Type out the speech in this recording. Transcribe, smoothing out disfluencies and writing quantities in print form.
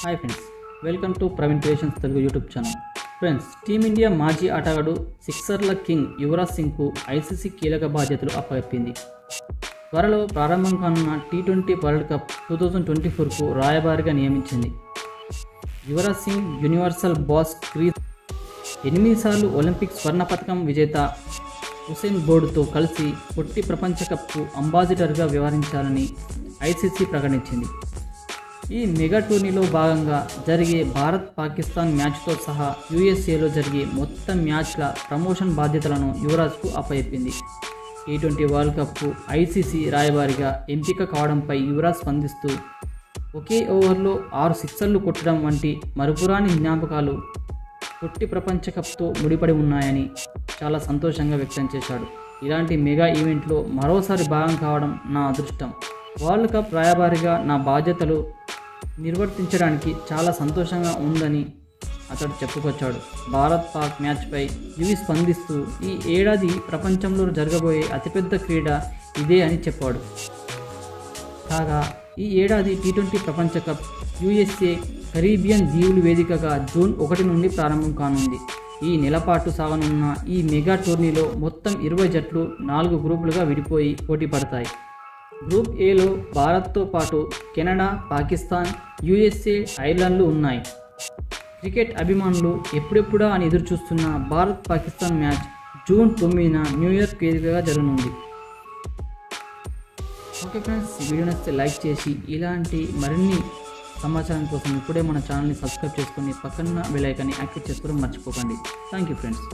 Hi friends, welcome to Praveen creations Telugu YouTube channel. Friends, team India మాజీ ఆటగాడు సిక్సర్ల king Yuvraj సింగ్కు ICC కీలక బాధ్యతలు అప్పచెప్పింది. త్వరలో ప్రారంభం కానున్న టీ20 వరల్డ్ కప్ 2024కు రాయబారిగా నియమించింది. Yuvraj Singh universal boss crease 8 సార్లు ఒలింపిక్ స్వర్ణ పతకం విజేత హుసేన్ బోల్ట్తో కలిసి పొట్టి ప్రపంచ కప్కు అంబాసిడర్గా వ్యవహరించాలని ఐసీసీ ప్రకటించింది. ఈ మెగా టోర్నీలో భాగంగా జరిగే భారత్-పాకిస్తాన్ మ్యాచ్తో సహా యూఎస్ఏలో జరిగే మొత్తం మ్యాచ్ల ప్రమోషన్ బాధ్యతలను యువరాజ్కు అప్పచెప్పింది. టీ20 వరల్డ్ కప్కు ఐసీసీ రాయబారిగా ఎంపిక కావడంపై యువరాజ్ స్పందిస్తూ, ఒకే ఓవర్లో 6 సిక్సర్లు కొట్టడం వంటి మరుపురాని జ్ఞాపకాలు పొట్టి ప్రపంచ కప్తో ముడిపడి ఉన్నాయని చాలా సంతోషంగా వ్యక్తం చేశాడు. ఇలాంటి మెగా ఈవెంట్లో మరోసారి భాగం కావడం నా అదృష్టం. వరల్డ్ కప్ రాయబారిగా నా బాధ్యతలు నిర్వర్తించడానికి చాలా సంతోషంగా ఉందని అతడు చెప్పుకొచ్చాడు. భారత్-పాక్ మ్యాచ్పై యువి స్పందిస్తూ, ఈ ఏడాది ప్రపంచంలో జరగబోయే అతిపెద్ద క్రీడ ఇదే అని చెప్పాడు. కాగా ఈ ఏడాది టీ20 ప్రపంచ కప్ యూఎస్ఏ కరీబియన్ దీవులు వేదికగా జూన్ 1 నుండి ప్రారంభం కానుంది. ఈ నెలపాటు సాగనున్న ఈ మెగా టోర్నీలో మొత్తం 20 జట్లు 4 గ్రూపులుగా విడిపోయి పోటీ పడతాయి. గ్రూప్ ఏలో భారత్తో పాటు కెనడా, పాకిస్తాన్, యూఎస్ఏ, ఐర్లాండ్లు ఉన్నాయి. క్రికెట్ అభిమానులు ఎప్పుడెప్పుడా అని ఎదురుచూస్తున్న భారత్-పాకిస్తాన్ మ్యాచ్ జూన్ 9న న్యూయార్క్ వేదికగా జరగనుంది. ఓకే ఫ్రెండ్స్, ఈ వీడియో నచ్చితే లైక్ చేసి ఇలాంటి మరిన్ని సమాచారం కోసం ఇప్పుడే మన ఛానల్ని సబ్స్క్రైబ్ చేసుకొని పక్కన బెల్ ఐకాన్ని యాక్టివేట్ చేసుకోవడం మర్చిపోకండి. Thank you friends.